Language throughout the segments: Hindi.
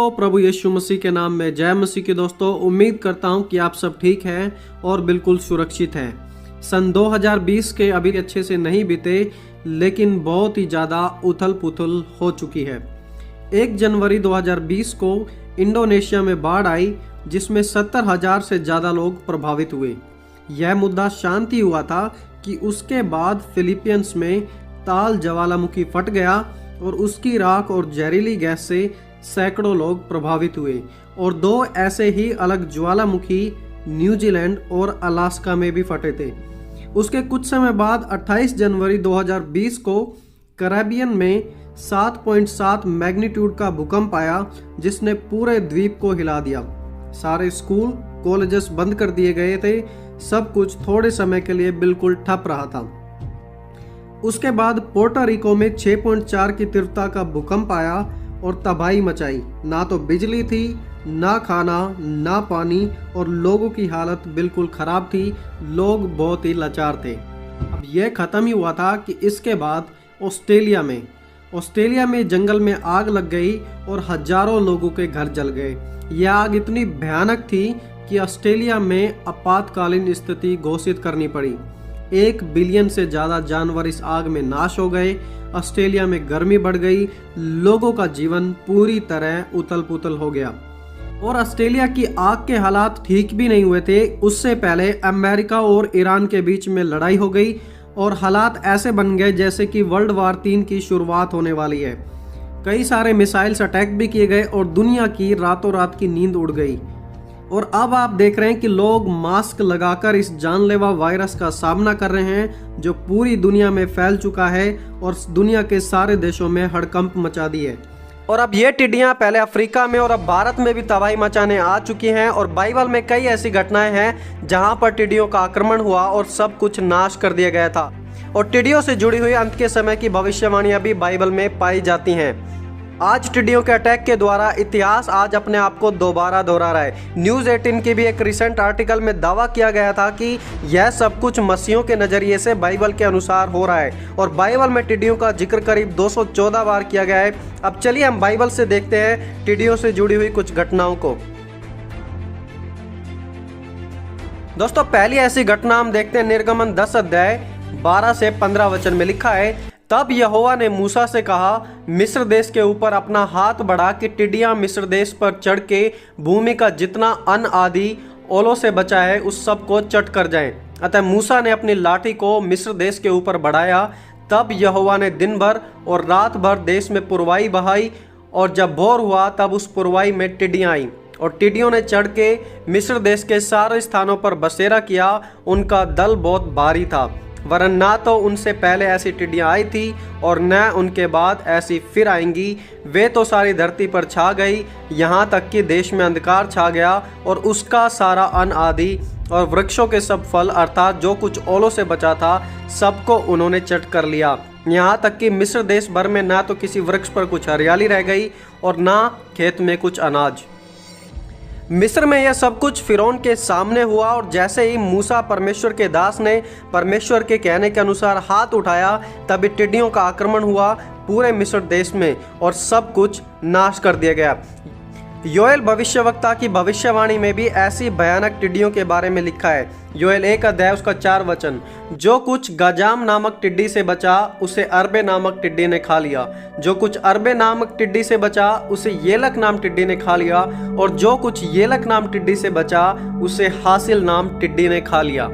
दोस्तों, प्रभु यीशु मसीह के नाम में जय मसीह की। दोस्तों, उम्मीद करता हूं कि आप सब ठीक हैं और बिल्कुल सुरक्षित हैं। सन 2020 के अभी अच्छे से नहीं बीते, लेकिन बहुत ही ज़्यादा उथल पुथल हो चुकी है। 1 जनवरी 2020 को इंडोनेशिया में बाढ़ आई, जिसमें 70,000 से ज़्यादा लोग प्रभावित हुए। यह मुद्दा शांति हुआ था कि उसके बाद फिलीपींस में ताल ज्वालामुखी फट गया और उसकी राख और जहरीली गैस से सैकड़ों लोग प्रभावित हुए। और 2 ऐसे ही अलग ज्वालामुखी न्यूजीलैंड और अलास्का में भी फटे थे। उसके कुछ समय बाद 28 जनवरी 2020 को कैरेबियन में 7.7 मैग्नीट्यूड का भूकंप आया, जिसने पूरे द्वीप को हिला दिया। सारे स्कूल कॉलेजेस बंद कर दिए गए थे। सब कुछ थोड़े समय के लिए बिल्कुल ठप रहा था। उसके बाद पोर्टो रिको में 6.4 की तीव्रता का भूकंप आया और तबाही मचाई। ना तो बिजली थी, ना खाना, ना पानी, और लोगों की हालत बिल्कुल खराब थी। लोग बहुत ही लाचार थे। अब यह ख़त्म ही हुआ था कि इसके बाद ऑस्ट्रेलिया में जंगल में आग लग गई और हजारों लोगों के घर जल गए। यह आग इतनी भयानक थी कि ऑस्ट्रेलिया में आपातकालीन स्थिति घोषित करनी पड़ी। 1 बिलियन से ज़्यादा जानवर इस आग में नाश हो गए। ऑस्ट्रेलिया में गर्मी बढ़ गई। लोगों का जीवन पूरी तरह उथल पुथल हो गया। और ऑस्ट्रेलिया की आग के हालात ठीक भी नहीं हुए थे। उससे पहले अमेरिका और ईरान के बीच में लड़ाई हो गई और हालात ऐसे बन गए जैसे कि वर्ल्ड वार 3 की शुरुआत होने वाली है। कई सारे मिसाइल्स अटैक भी किए गए और दुनिया की रातों रात की नींद उड़ गई। और अब आप देख रहे हैं कि लोग मास्क लगाकर इस जानलेवा वायरस का सामना कर रहे हैं, जो पूरी दुनिया में फैल चुका है और दुनिया के सारे देशों में हड़कंप मचा दी है। और अब ये टिड्डियां पहले अफ्रीका में और अब भारत में भी तबाही मचाने आ चुकी हैं। और बाइबल में कई ऐसी घटनाएं हैं जहां पर टिड्डियों का आक्रमण हुआ और सब कुछ नाश कर दिया गया था। और टिड्डियों से जुड़ी हुई अंत के समय की भविष्यवाणियां भी बाइबल में पाई जाती हैं। आज टिड्डियों के अटैक के द्वारा इतिहास आज अपने आप को दोबारा दोहरा रहा है। न्यूज़ 18 की भी एक रिसेंट आर्टिकल में दावा किया गया था कि यह सब कुछ मसीहों के नज़रिए से बाइबल के अनुसार हो रहा है। और बाइबल में टिड्डियों का जिक्र करीब 214 बार किया गया है। अब चलिए हम बाइबल से देखते हैं टिड्डियों से जुड़ी हुई कुछ घटनाओं को। दोस्तों, पहली ऐसी घटना हम देखते हैं निर्गमन 10 अध्याय 12 से 15 वचन में लिखा है, तब यहोवा ने मूसा से कहा, मिस्र देश के ऊपर अपना हाथ बढ़ा कि टिड्डियां मिस्र देश पर चढ़ के भूमि का जितना अन्न आदि ओलों से बचा है उस सब को चट कर जाएं। अतः मूसा ने अपनी लाठी को मिस्र देश के ऊपर बढ़ाया। तब यहोवा ने दिन भर और रात भर देश में पुरवाई बहाई, और जब भोर हुआ तब उस पुरवाई में टिड्डियां आईं और टिड्डियों ने चढ़ के मिस्र देश के सारे स्थानों पर बसेरा किया। उनका दल बहुत भारी था, वरन ना तो उनसे पहले ऐसी टिड्डियां आई थी और न उनके बाद ऐसी फिर आएंगी। वे तो सारी धरती पर छा गई, यहाँ तक कि देश में अंधकार छा गया और उसका सारा अन्न आदि और वृक्षों के सब फल अर्थात जो कुछ ओलों से बचा था सबको उन्होंने चट कर लिया। यहाँ तक कि मिस्र देश भर में ना तो किसी वृक्ष पर कुछ हरियाली रह गई और ना खेत में कुछ अनाज। मिस्र में यह सब कुछ फिरौन के सामने हुआ। और जैसे ही मूसा परमेश्वर के दास ने परमेश्वर के कहने के अनुसार हाथ उठाया, तभी टिड्डियों का आक्रमण हुआ पूरे मिस्र देश में और सब कुछ नाश कर दिया गया। योएल भविष्यवक्ता की भविष्यवाणी में भी ऐसी भयानक टिड्डियों के बारे में लिखा है। योएल 1 अध्याय उसका 4 वचन, जो कुछ गजाम नामक टिड्डी से बचा उसे अरबे नामक टिड्डी ने खा लिया। जो कुछ अरबे नामक टिड्डी से बचा उसे येलक नाम टिड्डी ने खा लिया। और जो कुछ येलक नाम टिड्डी से बचा उसे हासिल नाम टिड्डी ने खा लिया।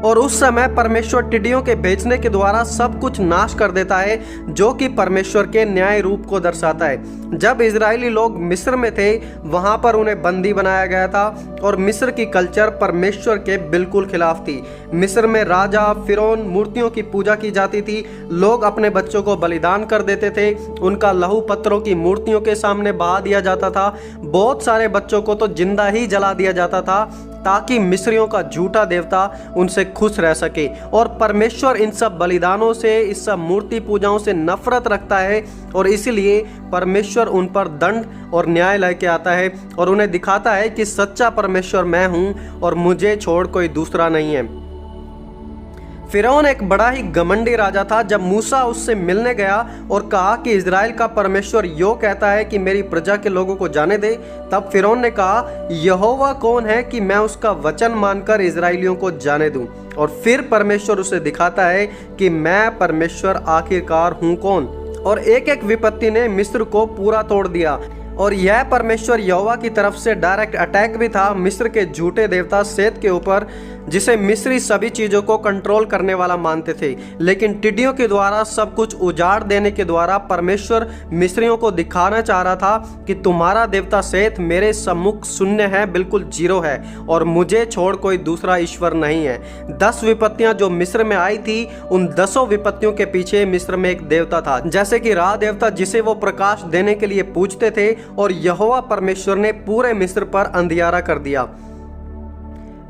और उस समय परमेश्वर टिड्डियों के भेजने के द्वारा सब कुछ नाश कर देता है, जो कि परमेश्वर के न्याय रूप को दर्शाता है। जब इजरायली लोग मिस्र में थे, वहां पर उन्हें बंदी बनाया गया था और मिस्र की कल्चर परमेश्वर के बिल्कुल खिलाफ थी। मिस्र में राजा फिरौन मूर्तियों की पूजा की जाती थी। लोग अपने बच्चों को बलिदान कर देते थे। उनका लहू पत्थरों की मूर्तियों के सामने बहा दिया जाता था। बहुत सारे बच्चों को तो जिंदा ही जला दिया जाता था, ताकि मिस्रियों का झूठा देवता उनसे खुश रह सके। और परमेश्वर इन सब बलिदानों से, इस सब मूर्ति पूजाओं से नफरत रखता है और इसीलिए परमेश्वर उन पर दंड और न्याय लेके आता है और उन्हें दिखाता है कि सच्चा परमेश्वर मैं हूँ और मुझे छोड़ कोई दूसरा नहीं है। फिरौन एक बड़ा ही घमंडी राजा था। जब मूसा उससे मिलने गया और कहा कि इजराइल का परमेश्वर यो कहता है कि मेरी प्रजा के लोगों को जाने दे, तब फिरौन ने कहा, यहोवा कौन है कि मैं उसका वचन मानकर इजराइलियों को जाने दूं। और फिर परमेश्वर उसे दिखाता है कि मैं परमेश्वर आखिरकार हूं कौन। और एक एक विपत्ति ने मिस्र को पूरा तोड़ दिया। और यह परमेश्वर यहोवा की तरफ से डायरेक्ट अटैक भी था मिस्र के झूठे देवता सेत के ऊपर, जिसे मिस्री सभी चीज़ों को कंट्रोल करने वाला मानते थे। लेकिन टिड्डियों के द्वारा सब कुछ उजाड़ देने के द्वारा परमेश्वर मिस्रियों को दिखाना चाह रहा था कि तुम्हारा देवता सेत मेरे सम्मुख शून्य है, बिल्कुल जीरो है, और मुझे छोड़ कोई दूसरा ईश्वर नहीं है। 10 विपत्तियां जो मिस्र में आई थी, उन 10 विपत्तियों के पीछे मिस्र में एक देवता था, जैसे कि रा देवता, जिसे वो प्रकाश देने के लिए पूजते थे। और यहोवा परमेश्वर ने पूरे मिस्र पर अंधियारा कर दिया।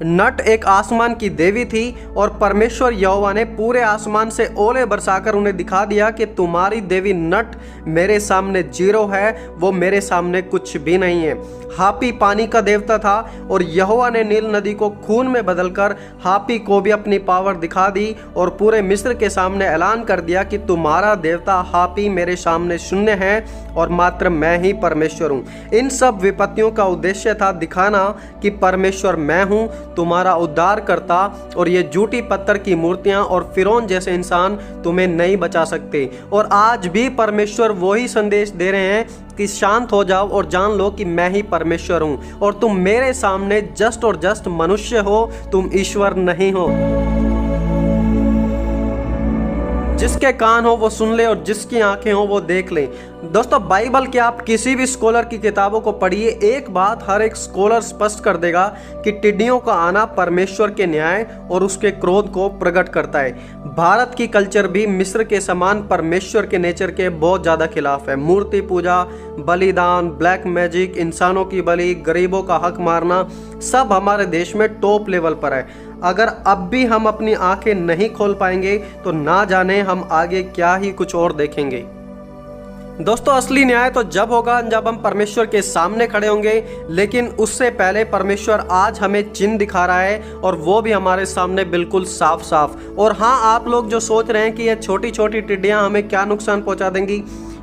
नट एक आसमान की देवी थी और परमेश्वर यहोवा ने पूरे आसमान से ओले बरसाकर उन्हें दिखा दिया कि तुम्हारी देवी नट मेरे सामने जीरो है, वो मेरे सामने कुछ भी नहीं है। हापी पानी का देवता था और यहोवा ने नील नदी को खून में बदलकर हापी को भी अपनी पावर दिखा दी और पूरे मिस्र के सामने ऐलान कर दिया कि तुम्हारा देवता हापी मेरे सामने शून्य है और मात्र मैं ही परमेश्वर हूँ। इन सब विपत्तियों का उद्देश्य था दिखाना कि परमेश्वर मैं हूँ, तुम्हारा उद्धार करता, और ये झूठी पत्थर की मूर्तियां और फिरौन जैसे इंसान तुम्हें नहीं बचा सकते। और आज भी परमेश्वर वही संदेश दे रहे हैं कि शांत हो जाओ और जान लो कि मैं ही परमेश्वर हूं और तुम मेरे सामने जस्ट और जस्ट मनुष्य हो, तुम ईश्वर नहीं हो। जिसके कान हो वो सुन ले और जिसकी आंखें हो वो देख ले। दोस्तों, बाइबल के आप किसी भी स्कॉलर की किताबों को पढ़िए, एक बात हर एक स्कॉलर स्पष्ट कर देगा कि टिड्डियों का आना परमेश्वर के न्याय और उसके क्रोध को प्रकट करता है। भारत की कल्चर भी मिस्र के समान परमेश्वर के नेचर के बहुत ज़्यादा खिलाफ है। मूर्ति पूजा, बलिदान, ब्लैक मैजिक, इंसानों की बलि, गरीबों का हक मारना, सब हमारे देश में टॉप लेवल पर है। अगर अब भी हम अपनी आंखें नहीं खोल पाएंगे तो ना जाने हम आगे क्या ही कुछ और देखेंगे। दोस्तों, असली न्याय तो जब होगा जब हम परमेश्वर के सामने खड़े होंगे, लेकिन उससे पहले परमेश्वर आज हमें चिन्ह दिखा रहा है और वो भी हमारे सामने बिल्कुल साफ साफ। और हाँ, आप लोग जो सोच रहे हैं कि ये छोटी छोटी टिड्डियां हमें क्या नुकसान पहुंचा देंगी,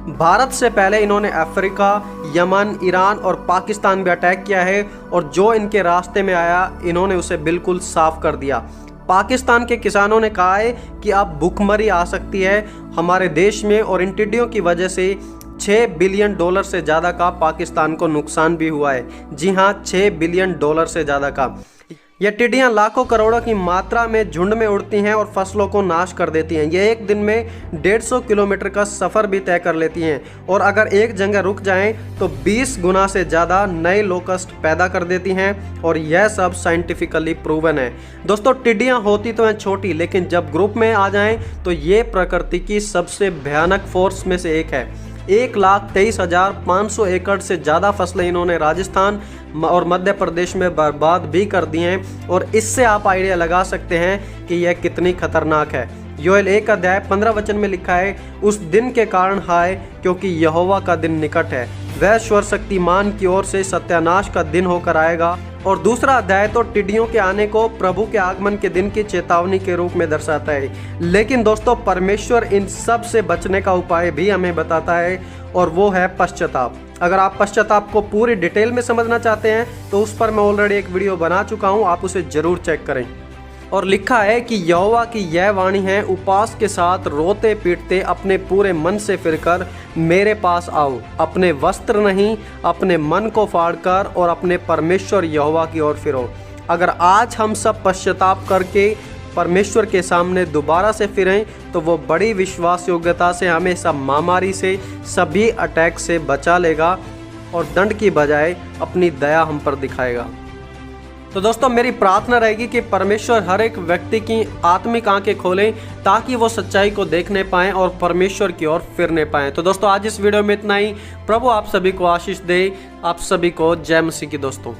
भारत से पहले इन्होंने अफ्रीका, यमन, ईरान और पाकिस्तान भी अटैक किया है और जो इनके रास्ते में आया इन्होंने उसे बिल्कुल साफ कर दिया। पाकिस्तान के किसानों ने कहा है कि अब भूखमरी आ सकती है हमारे देश में, और इन टिड्डियों की वजह से $6 बिलियन से ज़्यादा का पाकिस्तान को नुकसान भी हुआ है। जी हाँ, $6 बिलियन से ज़्यादा का। ये टिड्डियाँ लाखों करोड़ों की मात्रा में झुंड में उड़ती हैं और फसलों को नाश कर देती हैं। ये एक दिन में 150 किलोमीटर का सफ़र भी तय कर लेती हैं और अगर एक जगह रुक जाएं तो 20 गुना से ज़्यादा नए लोकस्ट पैदा कर देती हैं, और यह सब साइंटिफिकली प्रूवन है। दोस्तों, टिड्डियाँ होती तो हैं छोटी, लेकिन जब ग्रुप में आ जाएं तो ये प्रकृति की सबसे भयानक फोर्स में से एक है। 1,23,500 एकड़ से ज़्यादा फसलें इन्होंने राजस्थान और मध्य प्रदेश में बर्बाद भी कर दी हैं, और इससे आप आइडिया लगा सकते हैं कि यह कितनी खतरनाक है। योएल 1:15 में लिखा है, उस दिन के कारण हाय, क्योंकि यहोवा का दिन निकट है, वह सर्वशक्तिमान की ओर से सत्यानाश का दिन होकर आएगा। और दूसरा अध्याय तो टिड्डियों के आने को प्रभु के आगमन के दिन की चेतावनी के रूप में दर्शाता है। लेकिन दोस्तों, परमेश्वर इन सब से बचने का उपाय भी हमें बताता है, और वो है पश्चाताप। अगर आप पश्चाताप को पूरी डिटेल में समझना चाहते हैं तो उस पर मैं ऑलरेडी एक वीडियो बना चुका हूँ, आप उसे जरूर चेक करें। और लिखा है कि यहोवा की यह वाणी है, उपवास के साथ रोते पीटते अपने पूरे मन से फिरकर मेरे पास आओ, अपने वस्त्र नहीं अपने मन को फाड़कर और अपने परमेश्वर यहोवा की ओर फिरो। अगर आज हम सब पश्चाताप करके परमेश्वर के सामने दोबारा से फिरें तो वो बड़ी विश्वास योग्यता से हमें सब महामारी से, सभी अटैक से बचा लेगा और दंड की बजाय अपनी दया हम पर दिखाएगा। तो दोस्तों, मेरी प्रार्थना रहेगी कि परमेश्वर हर एक व्यक्ति की आत्मिक आंखें खोलें ताकि वो सच्चाई को देखने पाएं और परमेश्वर की ओर फिरने पाएं। तो दोस्तों, आज इस वीडियो में इतना ही। प्रभु आप सभी को आशीष दे। आप सभी को जय मसीह की दोस्तों।